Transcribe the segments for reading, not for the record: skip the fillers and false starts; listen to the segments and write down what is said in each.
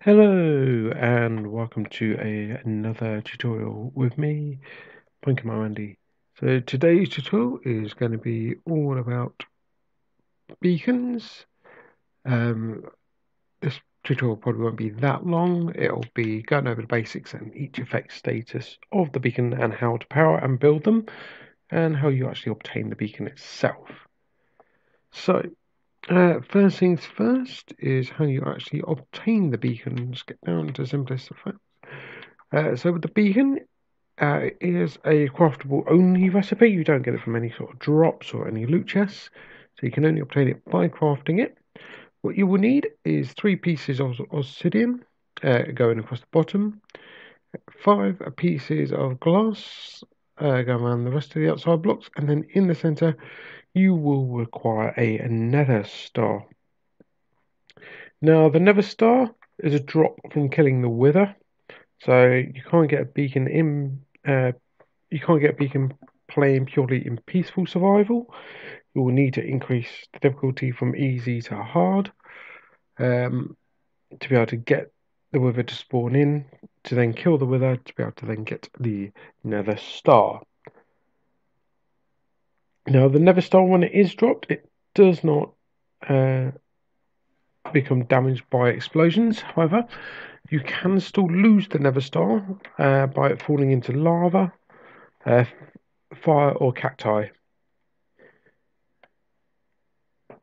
Hello and welcome to another tutorial with me, Andy. So today's tutorial is going to be all about beacons. This tutorial probably won't be that long. It'll be going over the basics and each effect status of the beacon and how to power and build them and how you actually obtain the beacon itself. So first things first is how you actually obtain the beacon. Let's get down to the simplest effect. So with the beacon, it is a craftable only recipe. You don't get it from any sort of drops or any loot chests, so you can only obtain it by crafting it. What you will need is 3 pieces of obsidian going across the bottom, 5 pieces of glass going around the rest of the outside blocks, and then in the center you will require a nether star. Now the nether star is a drop from killing the wither, so you can't get a beacon playing purely in peaceful survival. You will need to increase the difficulty from easy to hard to be able to get the wither to spawn in, to then kill the wither, to be able to then get the nether star. Now, the nether star, when it is dropped, it does not become damaged by explosions. However, you can still lose the nether star by it falling into lava, fire, or cacti.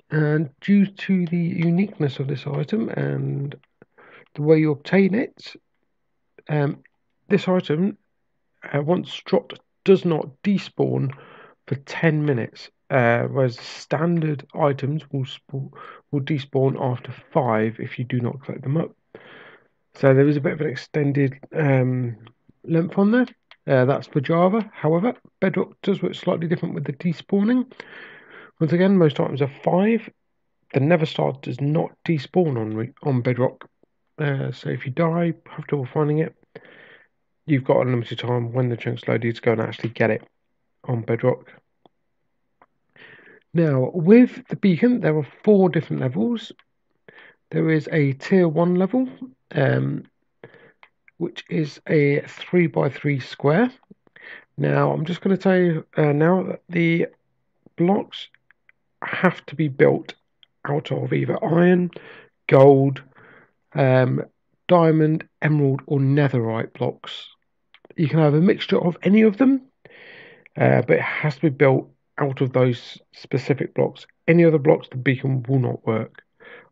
And due to the uniqueness of this item and the way you obtain it, this item, once dropped, does not despawn for 10 minutes, whereas standard items will despawn after 5 if you do not collect them up. So there is a bit of an extended length on there. That's for Java. However, Bedrock does work slightly different with the despawning. Once again, most items are 5. The Nether Star does not despawn on Bedrock. So if you die after finding it, you've got unlimited time when the chunk's loaded to go and actually get it on Bedrock. Now, with the beacon, there are 4 different levels. There is a tier 1 level, which is a 3x3 square. Now, I'm just going to tell you now that the blocks have to be built out of either iron, gold, diamond, emerald, or netherite blocks. You can have a mixture of any of them, but it has to be built out of those specific blocks. Any other blocks, the beacon will not work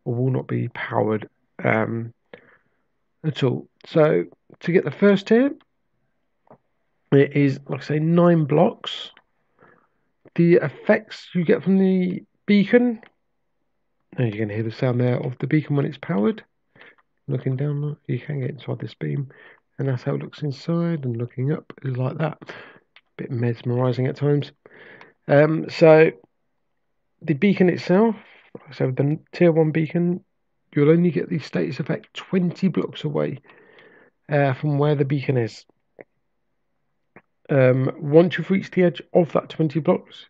or will not be powered at all. So to get the first tier, it is, like I say, 9 blocks. The effects you get from the beacon, and you can hear the sound there of the beacon when it's powered. Looking down, you can get inside this beam, and that's how it looks inside, and looking up is like that. A bit mesmerizing at times. So the beacon itself, so the tier 1 beacon, you'll only get the status effect 20 blocks away from where the beacon is. Once you've reached the edge of that 20 blocks,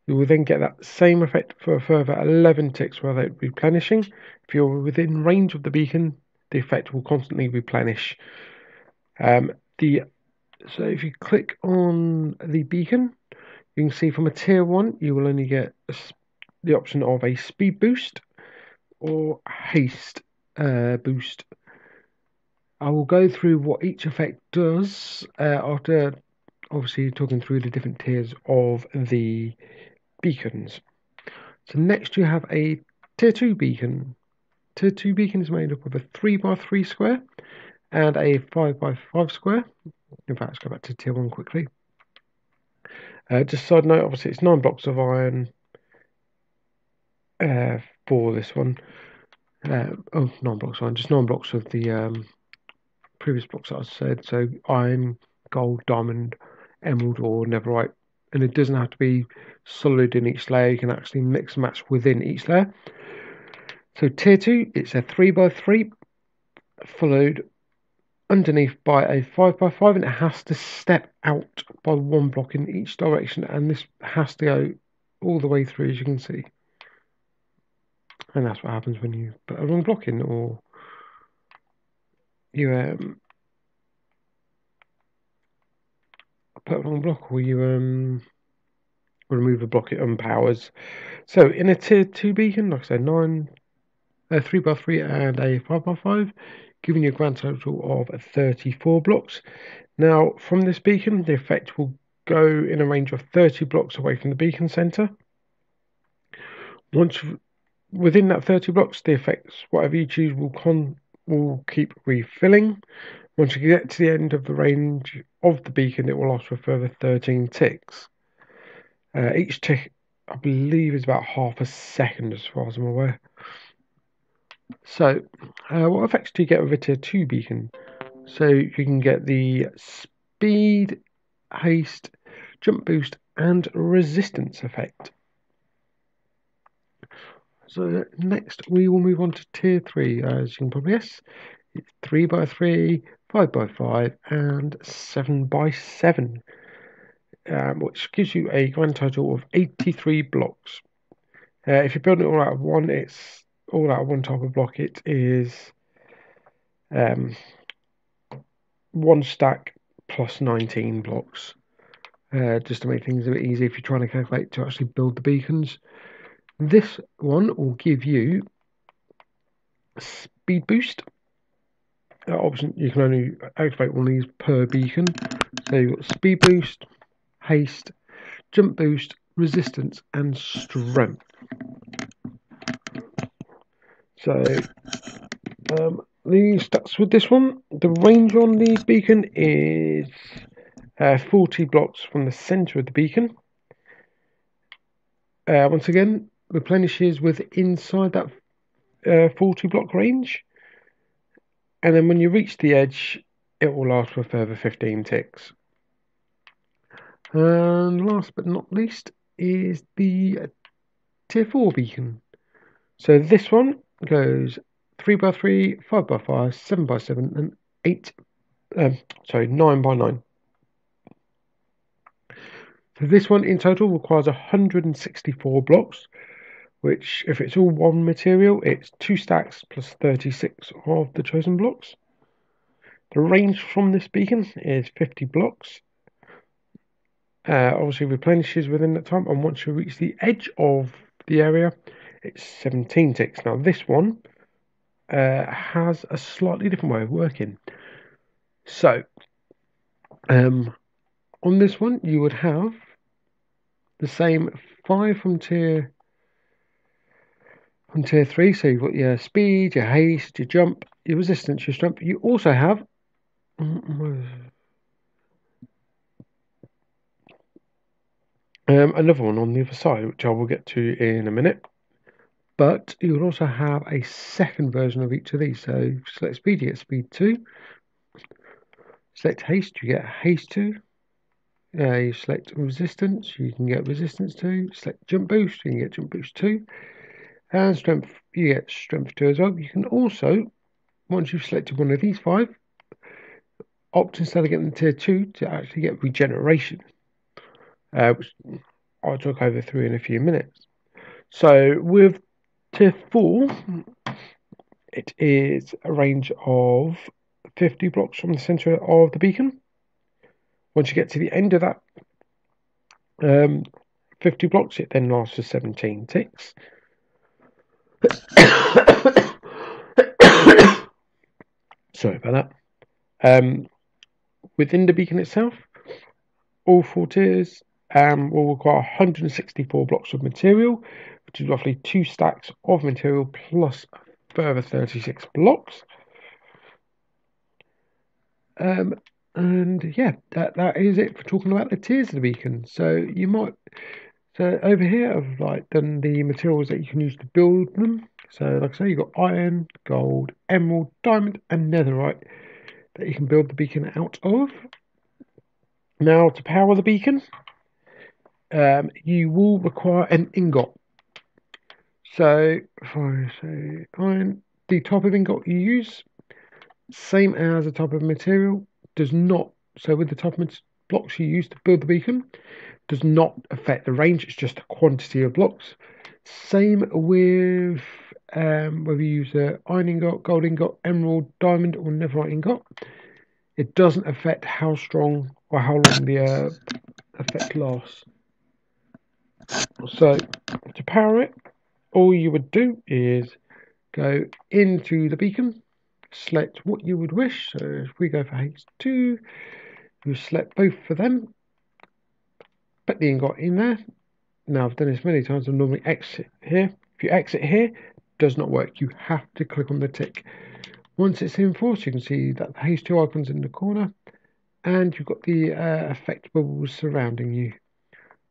you will then get that same effect for a further 11 ticks without replenishing. If you're within range of the beacon, the effect will constantly replenish. So if you click on the beacon, you can see from a tier 1, you will only get the option of a speed boost or haste boost. I will go through what each effect does after obviously talking through the different tiers of the beacons. So next you have a tier 2 beacon. Tier 2 beacon is made up of a 3x3 square and a 5x5 square. In fact, let's go back to tier 1 quickly. Just side note, obviously it's 9 blocks of iron for this one. 9 blocks of iron, just 9 blocks of the previous blocks that I said. So iron, gold, diamond, emerald, or netherite. And it doesn't have to be solid in each layer. You can actually mix and match within each layer. So tier 2, it's a 3x3 followed underneath by a 5x5, and it has to step out by 1 block in each direction, and this has to go all the way through, as you can see. And that's what happens when you put a wrong block in, or you put it on a block, or you remove a block, it unpowers. So in a tier 2 beacon, like I said, 3x3 and a 5x5, giving you a grand total of 34 blocks. Now, from this beacon, the effect will go in a range of 30 blocks away from the beacon center. Once within that 30 blocks, the effects, whatever you choose, will keep refilling. Once you get to the end of the range of the beacon, it will last for a further 13 ticks. Each tick, I believe, is about half a second, as far as I'm aware. So, what effects do you get with a tier 2 beacon? So you can get the speed, haste, jump boost, and resistance effect. So next we will move on to tier 3. As you can probably guess, it's 3x3, 5x5, and 7x7, which gives you a grand total of 83 blocks. If you're building it all out of one, it's all out of one type of block. It is one stack plus 19 blocks, just to make things a bit easier if you're trying to calculate to actually build the beacons. This one will give you speed boost. Option, you can only activate one of these per beacon. So you've got speed boost, haste, jump boost, resistance, and strength. So the stats with this one, the range on the beacon is 40 blocks from the center of the beacon. Once again, replenishes with inside that 40 block range, and then when you reach the edge, it will last for a further 15 ticks. And last but not least is the tier 4 beacon. So this one goes 3x3, 5x5, 7x7, and 9x9. So this one in total requires 164 blocks, which, if it's all one material, it's 2 stacks plus 36 of the chosen blocks. The range from this beacon is 50 blocks. Obviously replenishes within that time, and once you reach the edge of the area, it's 17 ticks. Now this one has a slightly different way of working. So on this one, you would have the same 5 from tier 3. So you've got your speed, your haste, your jump, your resistance, your strength. You also have another one on the other side, which I will get to in a minute. But you will also have a second version of each of these. So if you select speed, you get speed 2. Select haste, you get haste 2. You select resistance, you can get resistance 2. Select jump boost, you can get jump boost 2. And strength, you get strength 2 as well. You can also, once you've selected one of these 5, opt, instead of getting tier 2, to actually get regeneration, which I'll talk over through in a few minutes. So with tier 4, it is a range of 50 blocks from the center of the beacon. Once you get to the end of that 50 blocks, it then lasts for 17 ticks. Sorry about that. Within the beacon itself, all 4 tiers will require 164 blocks of material, which is roughly 2 stacks of material plus a further 36 blocks. And yeah, that is it for talking about the tiers of the beacon. So over here I've done the materials that you can use to build them. So like I say, you've got iron, gold, emerald, diamond, and netherite that you can build the beacon out of. Now, to power the beacon, you will require an ingot. So if I say iron, the type of ingot you use, same as the type of material, does not, so with the type of blocks you use to build the beacon, does not affect the range. It's just a quantity of blocks. Same with whether you use a iron ingot, gold ingot, emerald, diamond, or netherite ingot. It doesn't affect how strong or how long the effect lasts. So to power it, all you would do is go into the beacon, select what you would wish. So if we go for H2, you select both for them, put the ingot in there. Now I've done this many times. I normally exit here. If you exit here, it does not work. You have to click on the tick. Once it's in force, you can see that the H2 icon's in the corner, and you've got the effect bubbles surrounding you.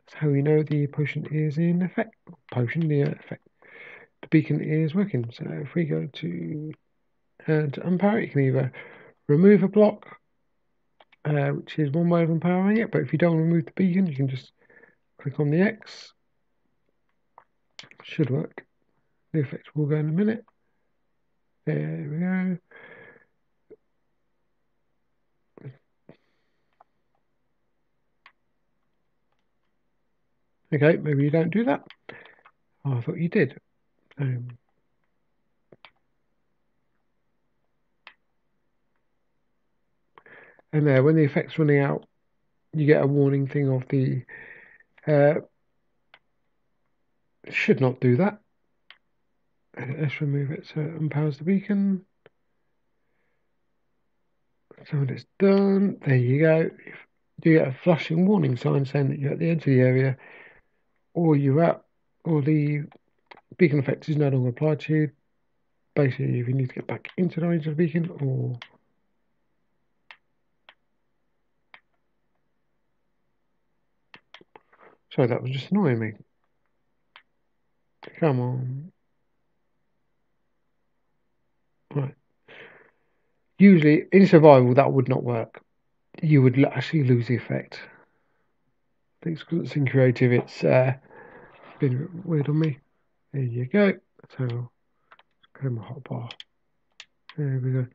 That's how you know the potion is in effect. The beacon is working. So if we go to unpower it, you can either remove a block, which is one way of empowering it, but if you don't remove the beacon, you can just click on the X. Should work. The effect will go in a minute. There we go. Okay, maybe you don't do that. Oh, I thought you did. And there, when the effect's running out, you get a warning thing of the should not do that. Let's remove it so it empowers the beacon. So when it's done, there you go. You get a flashing warning sign saying that you're at the edge of the area, or you're out, or the beacon effect is no longer applied to you. Basically, if you need to get back into the range of the beacon, or sorry, that was just annoying me. Come on. Right. Usually, in survival, that would not work. You would actually lose the effect. I think because it's in creative, it's been a bit weird on me. There you go. So, go my hotbar. There we go.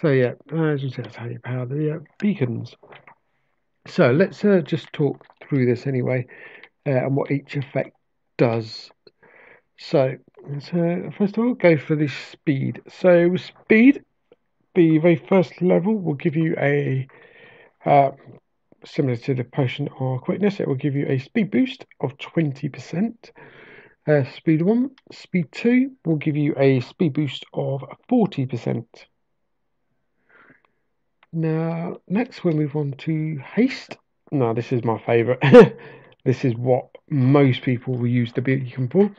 So yeah, as you said, that's how you power the beacons. So let's just talk through this anyway, and what each effect does. So let's first of all go for the speed. So with speed, the very first level will give you a similar to the potion or quickness. It will give you a speed boost of 20%. Speed 1, speed 2 will give you a speed boost of 40%. Now, next we'll move on to haste. Now, this is my favourite. This is what most people will use the beacon for.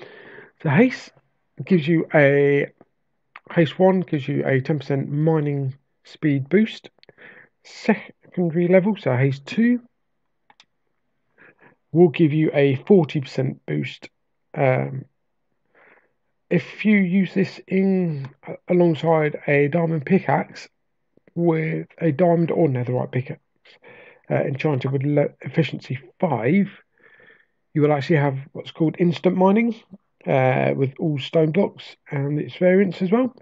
So haste gives you haste 1 gives you a 10% mining speed boost. Secondary level, so haste 2 will give you a 40% boost. If you use this alongside a diamond pickaxe with a diamond or netherite pickaxe enchanted with efficiency 5, you will actually have what's called instant mining with all stone blocks and its variants as well.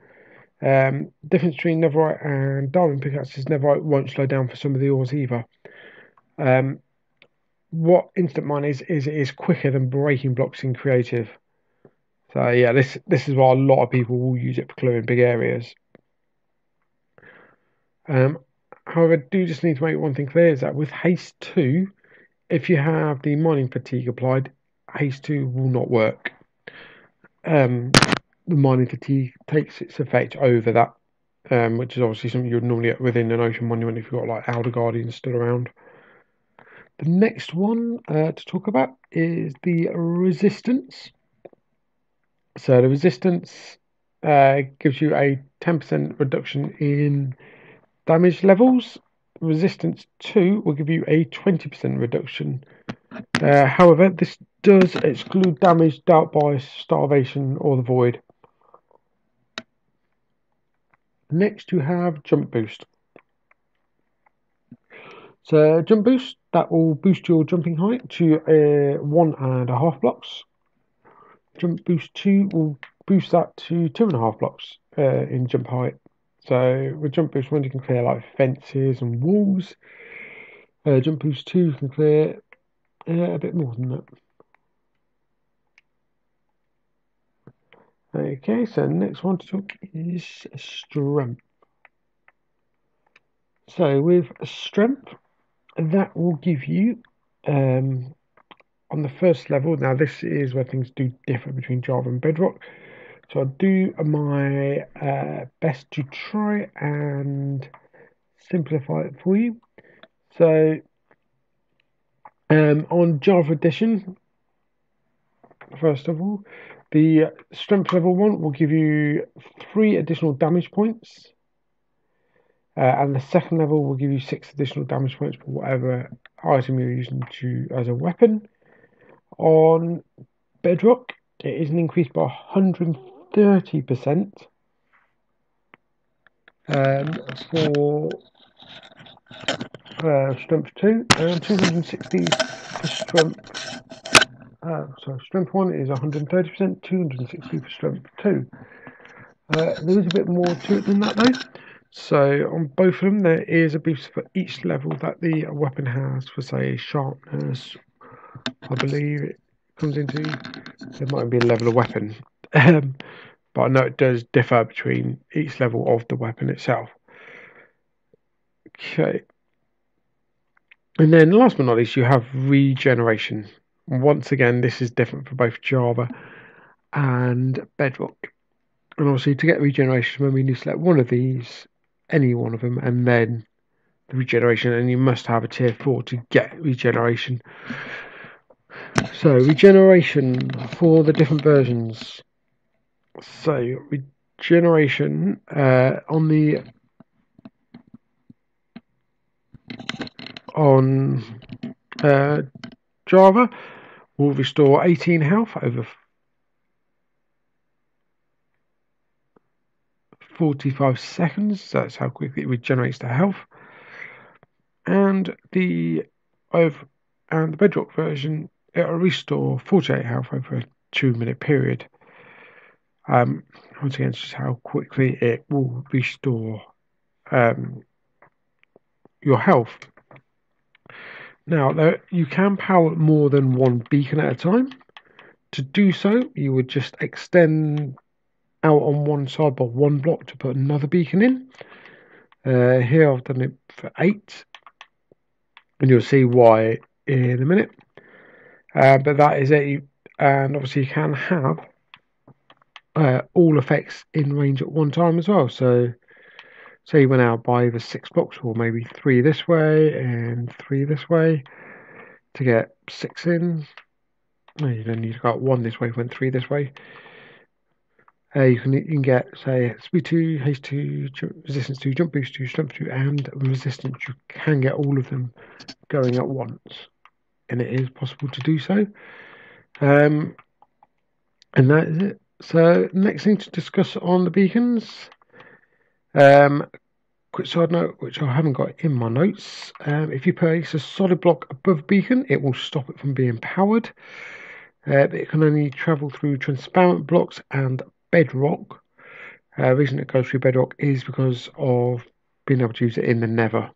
Difference between netherite and diamond pickaxes, netherite won't slow down for some of the ores either. What instant mining is it is quicker than breaking blocks in creative. So yeah, this is why a lot of people will use it for clearing big areas. However, I do just need to make one thing clear, is that with haste 2, if you have the mining fatigue applied, haste 2 will not work. The mining fatigue takes its effect over that, which is obviously something you would normally get within an ocean monument if you've got like Elder Guardians still around. The next one to talk about is the resistance. So the resistance gives you a 10% reduction in damage levels. Resistance 2 will give you a 20% reduction. However, this does exclude damage dealt by starvation or the void. Next, you have jump boost. So jump boost, that will boost your jumping height to 1.5 blocks. Jump boost 2 will boost that to 2.5 blocks in jump height. So with jump boost 1, you can clear like fences and walls. Jump boost 2 can clear a bit more than that. Okay, so next one to talk is strength. So with strength, that will give you on the first level. Now this is where things do differ between Java and Bedrock. So I'll do my best to try and simplify it for you. So on Java Edition, first of all, the strength level 1 will give you 3 additional damage points. And the second level will give you 6 additional damage points for whatever item you're using as a weapon. On Bedrock, it is an increase by 130% for strength 2 and 260 for strength. So strength 1 is 130%, 260 for strength 2. There is a bit more to it than that though. So on both of them, there is a boost for each level that the weapon has. For say sharpness, I believe it comes into. There might be a level of weapon, but I know it does differ between each level of the weapon itself. Okay. And then last but not least, you have regeneration. Once again, this is different for both Java and Bedrock. And obviously, to get regeneration, when we need to select one of these, any one of them, and then the regeneration, and you must have a tier 4 to get regeneration. So, regeneration for the different versions. So, regeneration on Java will restore 18 health over 45 seconds. That's how quickly it regenerates the health. And the Bedrock version, it will restore 48 health over a 2-minute period. Once again, it's just how quickly it will restore your health. Now, you can power more than one beacon at a time. To do so, you would just extend out on one side by one block to put another beacon in. Here I've done it for 8, and you'll see why in a minute. But that is it. And obviously, you can have all effects in range at one time as well. So, say you went out by either 6 blocks, or maybe 3 this way and 3 this way to get 6 in. No, you don't need to go 1 this way, went 3 this way. You can get, say, speed 2, haste 2, resistance 2, jump boost 2, strength 2, and resistance. You can get all of them going at once, and it is possible to do so. And that is it. So, next thing to discuss on the beacons. Quick side note, which I haven't got in my notes. If you place a solid block above a beacon, it will stop it from being powered. But it can only travel through transparent blocks and bedrock. The reason it goes through bedrock is because of being able to use it in the nether.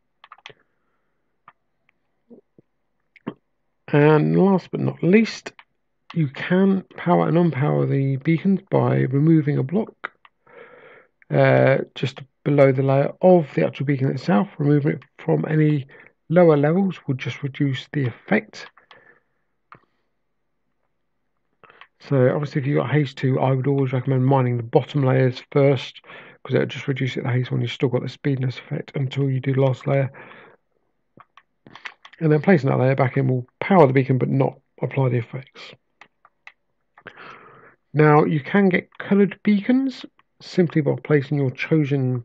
And last but not least, you can power and unpower the beacons by removing a block just below the layer of the actual beacon itself. Removing it from any lower levels will just reduce the effect. So obviously, if you've got haste 2, I would always recommend mining the bottom layers first, because it'll just reduce the haste when you've still got the speediness effect until you do the last layer. And then placing that layer back in will power the beacon but not apply the effects. Now, you can get coloured beacons simply by placing your chosen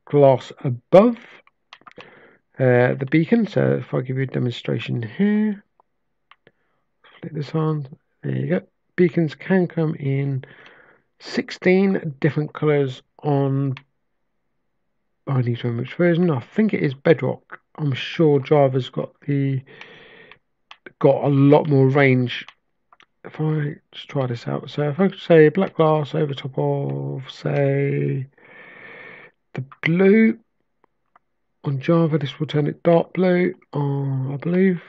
glass above the beacon. So if I give you a demonstration here, flick this on, there you go. Beacons can come in 16 different colours on, I need to remember which version. I think it is Bedrock. I'm sure Java's got a lot more range. If I just try this out, so if I could say black glass over top of, say, the blue on Java, this will turn it dark blue. I believe.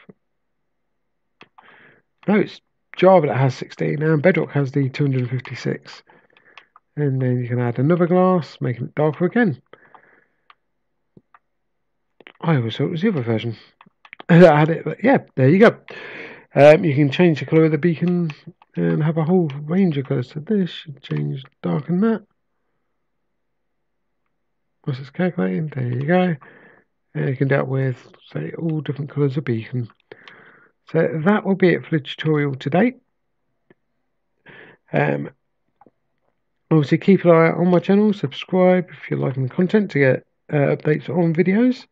No, it's Java that has 16 and Bedrock has the 256. And then you can add another glass, making it darker again. I always thought it was the other version. I had it, but yeah, there you go. You can change the colour of the beacon and have a whole range of colours. So this should change, darken that. Once it's calculating, there you go. And you can do it with, say, all different colours of beacon. So that will be it for the tutorial today. Obviously, keep an eye out on my channel. Subscribe if you're liking the content to get updates on videos.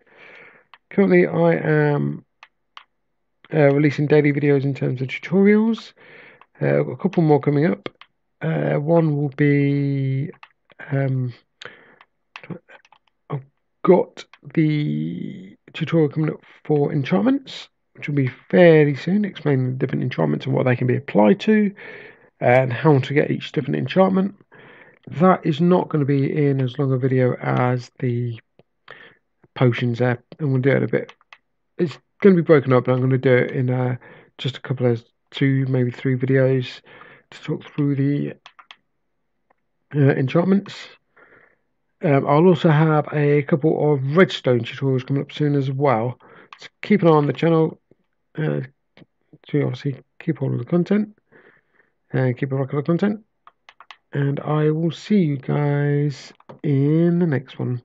Currently, I am releasing daily videos in terms of tutorials. I've got a couple more coming up. One will be I've got the tutorial coming up for enchantments, which will be fairly soon, explaining the different enchantments and what they can be applied to, and how to get each different enchantment. That is not going to be in as long a video as the potions app, and we'll do it a bit. It's going to be broken up, but I'm going to do it in just a couple of 2, maybe 3 videos to talk through the enchantments. I'll also have a couple of redstone tutorials coming up soon as well. So keep an eye on the channel to obviously keep hold of the content and keep a record of content. And I will see you guys in the next one.